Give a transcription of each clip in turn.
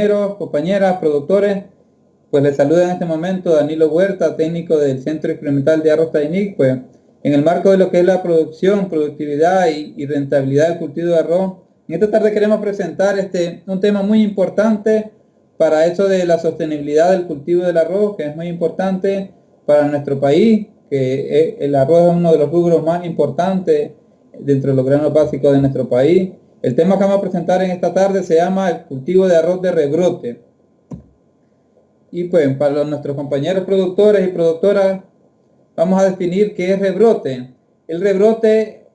Compañeras, productores, pues les saluda en este momento Danilo Huerta, técnico del Centro Experimental de Arroz Tainic. Pues en el marco de lo que es la producción, productividad y rentabilidad del cultivo de arroz, en esta tarde queremos presentar un tema muy importante para eso de la sostenibilidad del cultivo del arroz, que es muy importante para nuestro país, que el arroz es uno de los rubros más importantes dentro de los granos básicos de nuestro país. El tema que vamos a presentar en esta tarde se llama el cultivo de arroz de rebrote. Y pues para nuestros compañeros productores y productoras vamos a definir qué es rebrote. El rebrote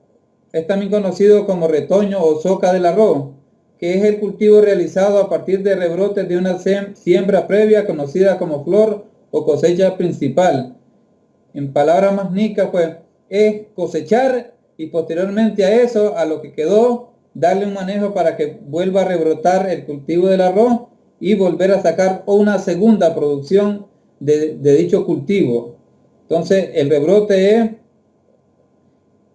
es también conocido como retoño o soca del arroz, que es el cultivo realizado a partir de rebrotes de una siembra previa conocida como flor o cosecha principal. En palabras más nicas, pues es cosechar y posteriormente a eso, a lo que quedó, darle un manejo para que vuelva a rebrotar el cultivo del arroz y volver a sacar una segunda producción de dicho cultivo. Entonces el rebrote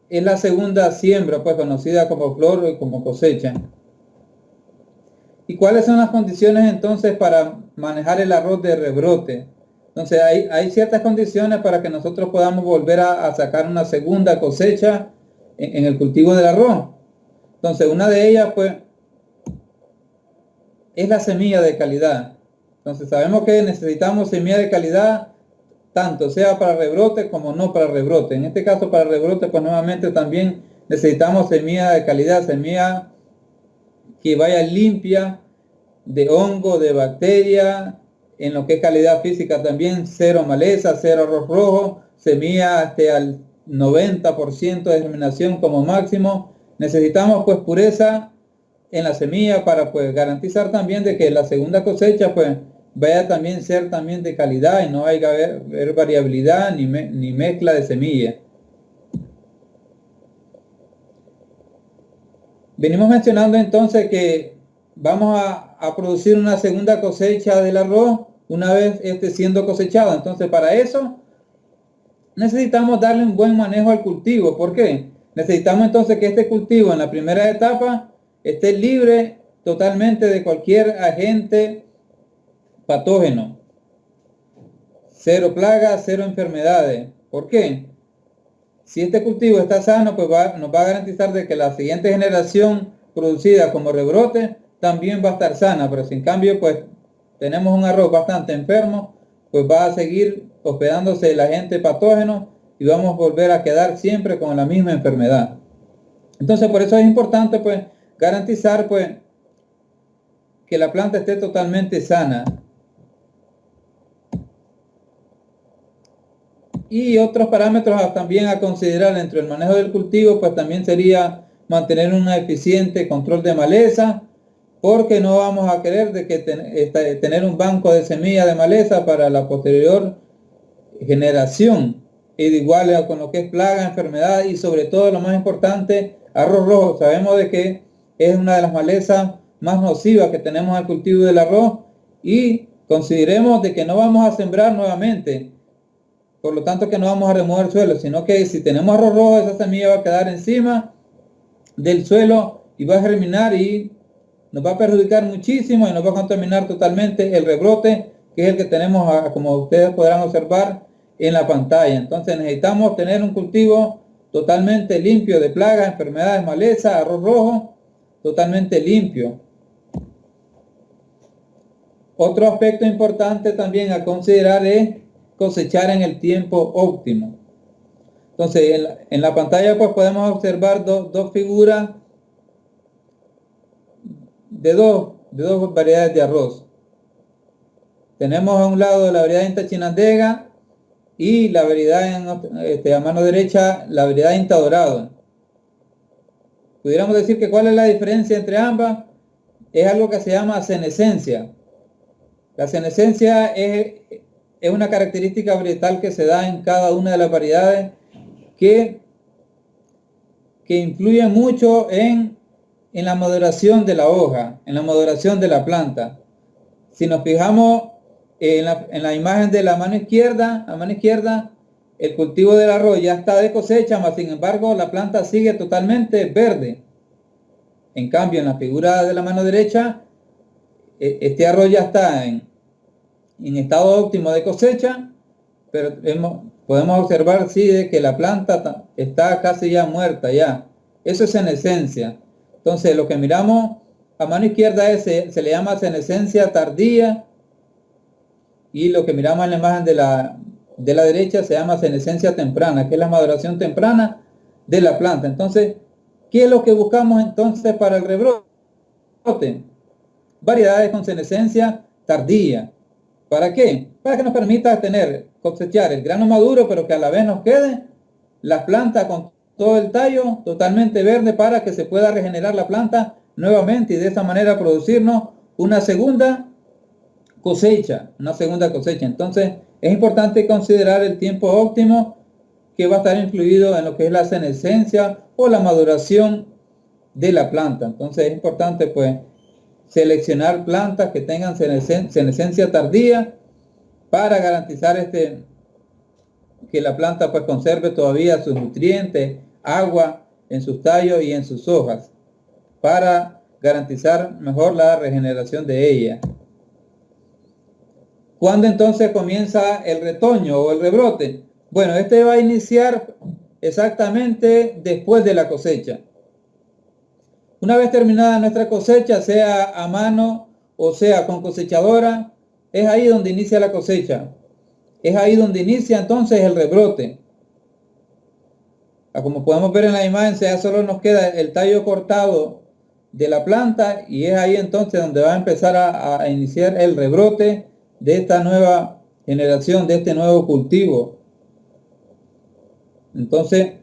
es la segunda siembra, pues conocida como flor o como cosecha. ¿Y cuáles son las condiciones entonces para manejar el arroz de rebrote? Entonces hay ciertas condiciones para que nosotros podamos volver a sacar una segunda cosecha en el cultivo del arroz. Entonces una de ellas pues es la semilla de calidad. Entonces sabemos que necesitamos semilla de calidad, tanto sea para rebrote como no para rebrote. En este caso para rebrote pues nuevamente también necesitamos semilla de calidad, semilla que vaya limpia de hongo, de bacteria, en lo que es calidad física también, cero maleza, cero arroz rojo, semilla al 90% de germinación como máximo. Necesitamos pues pureza en la semilla para pues garantizar también de que la segunda cosecha pues vaya también ser también de calidad y no haya haber variabilidad ni mezcla de semillas. Venimos mencionando entonces que vamos a producir una segunda cosecha del arroz una vez siendo cosechado. Entonces para eso necesitamos darle un buen manejo al cultivo. ¿Por qué? Necesitamos entonces que este cultivo en la primera etapa esté libre totalmente de cualquier agente patógeno. Cero plagas, cero enfermedades. ¿Por qué? Si este cultivo está sano, pues nos va a garantizar de que la siguiente generación producida como rebrote también va a estar sana. Pero si en cambio pues tenemos un arroz bastante enfermo, pues va a seguir hospedándose el agente patógeno y vamos a volver a quedar siempre con la misma enfermedad. Entonces por eso es importante pues garantizar pues que la planta esté totalmente sana. Y otros parámetros también a considerar dentro del manejo del cultivo, pues también sería mantener un eficiente control de maleza, porque no vamos a querer de que tener un banco de semillas de maleza para la posterior generación. Y de igual con lo que es plaga, enfermedad y sobre todo lo más importante, arroz rojo. Sabemos de que es una de las malezas más nocivas que tenemos al cultivo del arroz y consideremos de que no vamos a sembrar nuevamente. Por lo tanto que no vamos a remover el suelo, sino que si tenemos arroz rojo, esa semilla va a quedar encima del suelo y va a germinar y nos va a perjudicar muchísimo y nos va a contaminar totalmente el rebrote, que es el que tenemos, como ustedes podrán observar en la pantalla. Entonces necesitamos tener un cultivo totalmente limpio de plagas, enfermedades, maleza, arroz rojo, totalmente limpio. Otro aspecto importante también a considerar es cosechar en el tiempo óptimo. Entonces en la pantalla pues podemos observar dos figuras de dos variedades de arroz. Tenemos a un lado la variedad Inta Chinandega y la variedad a mano derecha la variedad Inta Dorado. Pudiéramos decir que cuál es la diferencia entre ambas. Es algo que se llama senescencia. La senescencia es una característica varietal que se da en cada una de las variedades que influye mucho en la maduración de la hoja, en la maduración de la planta. Si nos fijamos en la imagen de la mano izquierda, el cultivo del arroz ya está de cosecha, mas sin embargo la planta sigue totalmente verde. En cambio, en la figura de la mano derecha, este arroz ya está en estado óptimo de cosecha, pero podemos observar, sí, de que la planta está casi ya muerta ya. Eso es senescencia. Entonces, lo que miramos a mano izquierda se le llama senescencia tardía, y lo que miramos en la imagen de la derecha se llama senescencia temprana, que es la maduración temprana de la planta. Entonces, ¿qué es lo que buscamos entonces para el rebrote? Variedades con senescencia tardía. ¿Para qué? Para que nos permita cosechar el grano maduro, pero que a la vez nos quede la planta con todo el tallo totalmente verde, para que se pueda regenerar la planta nuevamente y de esa manera producirnos una segunda cosecha. Entonces, es importante considerar el tiempo óptimo que va a estar influido en lo que es la senescencia o la maduración de la planta. Entonces, es importante pues seleccionar plantas que tengan senescencia tardía para garantizar que la planta pues conserve todavía sus nutrientes, agua en sus tallos y en sus hojas, para garantizar mejor la regeneración de ella. ¿Cuándo entonces comienza el retoño o el rebrote? Bueno, este va a iniciar exactamente después de la cosecha. Una vez terminada nuestra cosecha, sea a mano o sea con cosechadora, es ahí donde inicia la cosecha. Es ahí donde inicia entonces el rebrote. Como podemos ver en la imagen, ya solo nos queda el tallo cortado de la planta, y es ahí entonces donde va a empezar a iniciar el rebrote de esta nueva generación, de este nuevo cultivo. Entonces,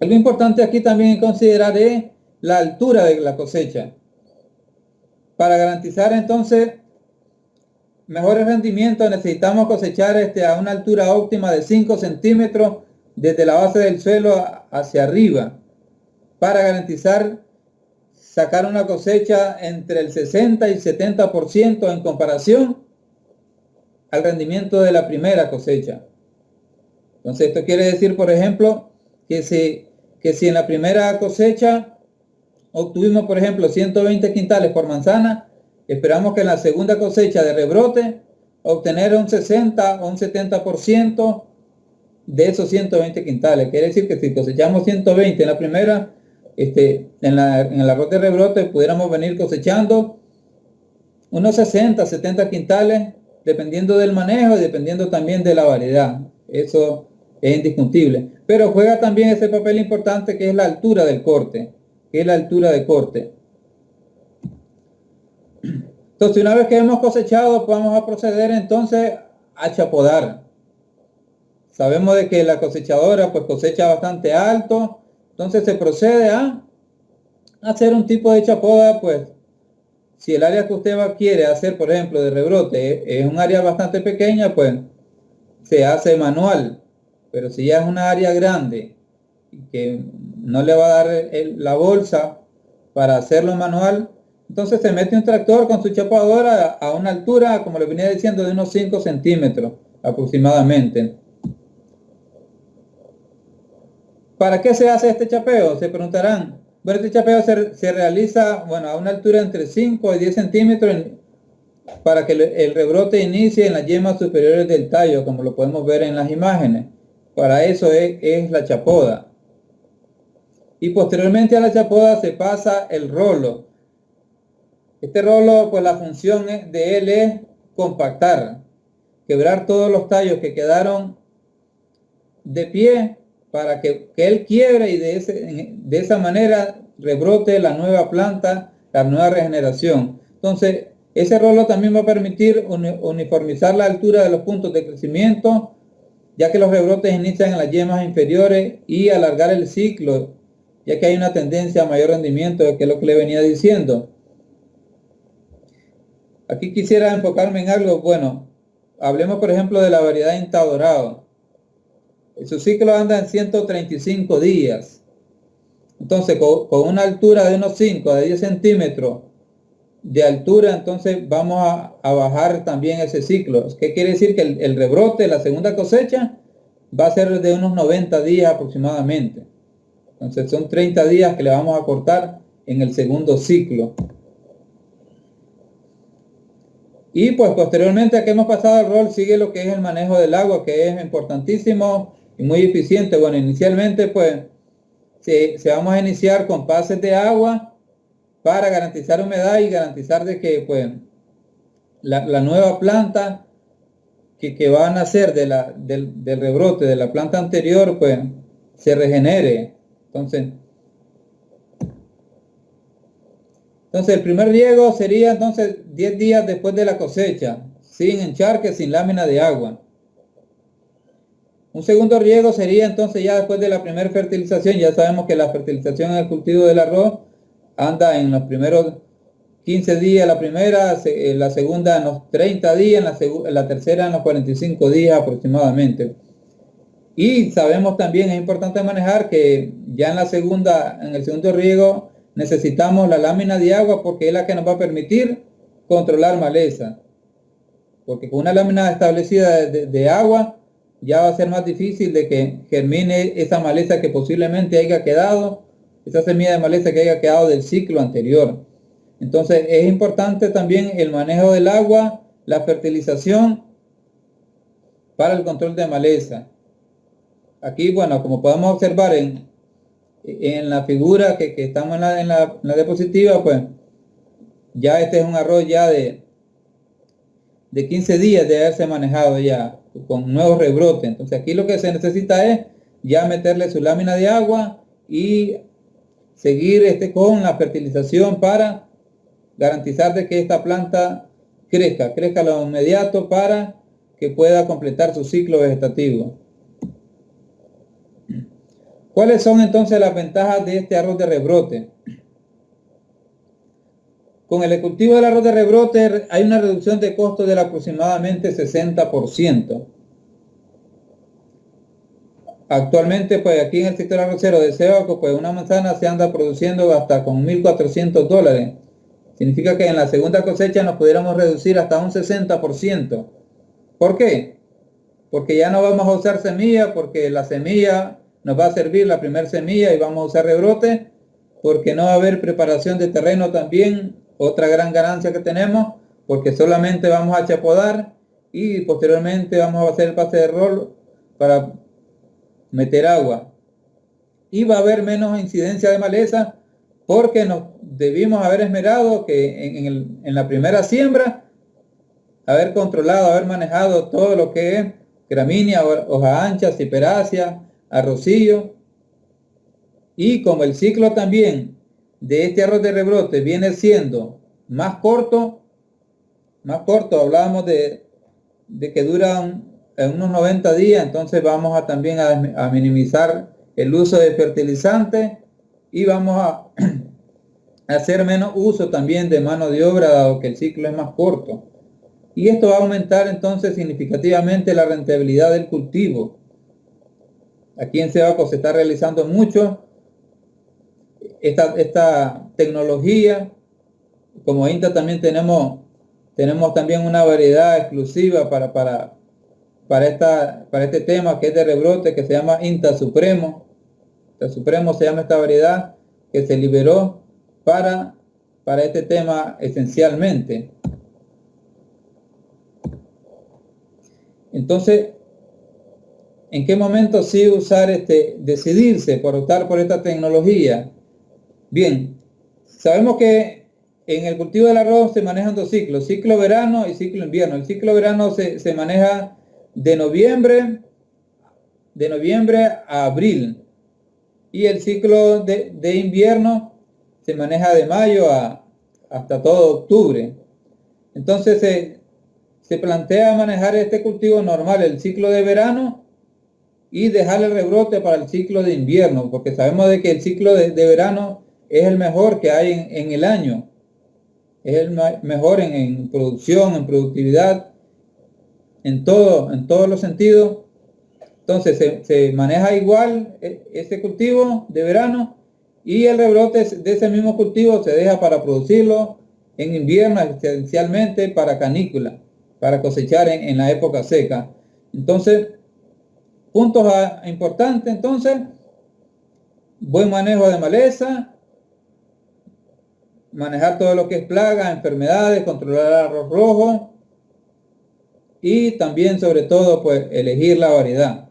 algo importante aquí también considerar es la altura de la cosecha. Para garantizar entonces mejores rendimientos, necesitamos cosechar a una altura óptima de 5 centímetros desde la base del suelo hacia arriba, para garantizar sacar una cosecha entre el 60 y 70% en comparación al rendimiento de la primera cosecha. Entonces, esto quiere decir, por ejemplo, que si en la primera cosecha obtuvimos, por ejemplo, 120 quintales por manzana, esperamos que en la segunda cosecha de rebrote obtener un 60 o un 70% de esos 120 quintales. Quiere decir que si cosechamos 120 en la primera, en el arroz de rebrote pudiéramos venir cosechando unos 60, 70 quintales, dependiendo del manejo y dependiendo también de la variedad. Eso es indiscutible. Pero juega también ese papel importante que es la altura del corte. Entonces, una vez que hemos cosechado, vamos a proceder entonces a chapodar. Sabemos de que la cosechadora pues cosecha bastante alto, entonces se procede a hacer un tipo de chapoda. Pues si el área que usted quiere hacer, por ejemplo, de rebrote es un área bastante pequeña, pues se hace manual. Pero si ya es una área grande y que no le va a dar la bolsa para hacerlo manual, entonces se mete un tractor con su chapadora a una altura, como le venía diciendo, de unos 5 centímetros aproximadamente. ¿Para qué se hace este chapeo? Se preguntarán. Bueno, este chapeo se realiza a una altura entre 5 y 10 centímetros para que el rebrote inicie en las yemas superiores del tallo, como lo podemos ver en las imágenes. Para eso es la chapoda. Y posteriormente a la chapoda se pasa el rolo. Este rolo, pues la función de él es compactar, quebrar todos los tallos que quedaron de pie, para que él quiebre y de esa manera rebrote la nueva planta, la nueva regeneración. Entonces, ese rolo también va a permitir uniformizar la altura de los puntos de crecimiento, ya que los rebrotes inician en las yemas inferiores, y alargar el ciclo, ya que hay una tendencia a mayor rendimiento, que es lo que le venía diciendo. Aquí quisiera enfocarme en algo. Bueno, hablemos por ejemplo de la variedad INTA Dorado. Su ciclo anda en 135 días. Entonces, con una altura de unos 5 a 10 centímetros de altura, entonces vamos a bajar también ese ciclo. ¿Qué quiere decir? Que el rebrote, la segunda cosecha, va a ser de unos 90 días aproximadamente. Entonces son 30 días que le vamos a cortar en el segundo ciclo. Y pues posteriormente a que hemos pasado el rol sigue lo que es el manejo del agua, que es importantísimo y muy eficiente. Bueno, inicialmente pues se vamos a iniciar con pases de agua para garantizar humedad y garantizar de que pues la nueva planta que va a nacer del rebrote de la planta anterior pues se regenere. Entonces el primer riego sería entonces 10 días después de la cosecha, sin encharque, sin lámina de agua. Un segundo riego sería entonces ya después de la primera fertilización. Ya sabemos que la fertilización en el cultivo del arroz anda en los primeros 15 días la primera, la segunda en los 30 días, la tercera en los 45 días aproximadamente. Y sabemos también, es importante manejar que ya en el segundo riego, necesitamos la lámina de agua porque es la que nos va a permitir controlar maleza. Porque con una lámina establecida de agua, ya va a ser más difícil de que germine esa maleza que posiblemente haya quedado, esa semilla de maleza que haya quedado del ciclo anterior. Entonces es importante también el manejo del agua, la fertilización para el control de maleza. Aquí, bueno, como podemos observar en la figura que estamos en la diapositiva, pues ya este es un arroz ya de 15 días de haberse manejado ya con nuevos rebrotes. Entonces aquí lo que se necesita es ya meterle su lámina de agua y seguir con la fertilización para garantizar de que esta planta crezca lo inmediato para que pueda completar su ciclo vegetativo. ¿Cuáles son entonces las ventajas de este arroz de rebrote? Con el cultivo del arroz de rebrote hay una reducción de costos del aproximadamente 60%. Actualmente, pues aquí en el sector arrocero de Cebaco, pues una manzana se anda produciendo hasta con $1,400. Significa que en la segunda cosecha nos pudiéramos reducir hasta un 60%. ¿Por qué? Porque ya no vamos a usar semilla, porque la semilla nos va a servir, la primera semilla, y vamos a usar rebrote, porque no va a haber preparación de terreno también, otra gran ganancia que tenemos, porque solamente vamos a chapodar y posteriormente vamos a hacer el pase de rol para meter agua. Y va a haber menos incidencia de maleza porque nos debimos haber esmerado que en la primera siembra, haber controlado, haber manejado todo lo que es gramínea, hoja ancha, ciperácea, arrocillo. Y como el ciclo también de este arroz de rebrote viene siendo más corto, hablábamos de que dura unos 90 días, entonces vamos a también a minimizar el uso de fertilizantes y vamos a hacer menos uso también de mano de obra, dado que el ciclo es más corto. Y esto va a aumentar entonces significativamente la rentabilidad del cultivo. Aquí en Cebaco se está realizando mucho esta tecnología. Como INTA también tenemos también una variedad exclusiva para este tema que es de rebrote, que se llama INTA Supremo. INTA Supremo se llama esta variedad que se liberó para este tema esencialmente. Entonces, ¿en qué momento sí decidirse por optar por esta tecnología? Bien, sabemos que en el cultivo del arroz se manejan dos ciclos, ciclo verano y ciclo invierno. El ciclo verano se maneja de noviembre a abril, y el ciclo de invierno se maneja de mayo hasta todo octubre. Entonces se plantea manejar este cultivo normal, el ciclo de verano, y dejar el rebrote para el ciclo de invierno, porque sabemos de que el ciclo de verano es el mejor que hay en el año. Es el mejor en producción, en productividad, en todos los sentidos. Entonces se maneja igual este cultivo de verano, y el rebrote de ese mismo cultivo se deja para producirlo en invierno, esencialmente para canícula, para cosechar en la época seca. Entonces, puntos importantes, entonces, buen manejo de maleza, manejar todo lo que es plagas, enfermedades, controlar el arroz rojo, y también sobre todo pues elegir la variedad.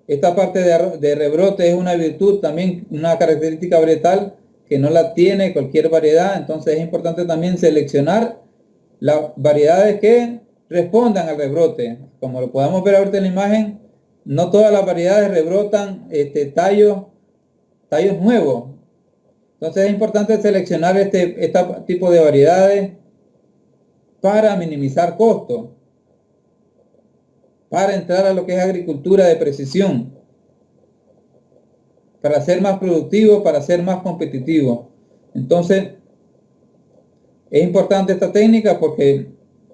Esta parte de rebrote es una virtud, también una característica varietal que no la tiene cualquier variedad, entonces es importante también seleccionar las variedades que respondan al rebrote. Como lo podemos ver ahorita en la imagen, no todas las variedades rebrotan tallos nuevos. Entonces es importante seleccionar este tipo de variedades para minimizar costos, para entrar a lo que es agricultura de precisión, para ser más productivo, para ser más competitivo. Entonces, es importante esta técnica porque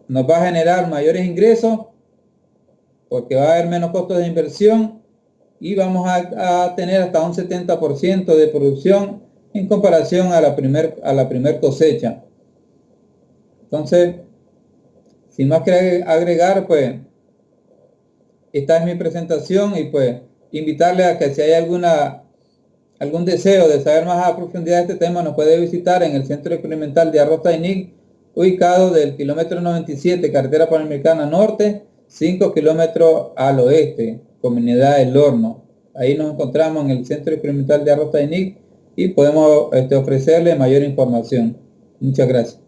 nos va a generar mayores ingresos, porque va a haber menos costos de inversión y vamos a tener hasta un 70% de producción en comparación a la primer cosecha. Entonces, sin más que agregar, pues, esta es mi presentación y pues invitarle a que si hay algún deseo de saber más a profundidad de este tema, nos puede visitar en el Centro Experimental de Arroz Tainic, ubicado del kilómetro 97, carretera panamericana norte, 5 kilómetros al oeste, comunidad El Horno. Ahí nos encontramos en el Centro Experimental de Arroz Tainic y podemos ofrecerle mayor información. Muchas gracias.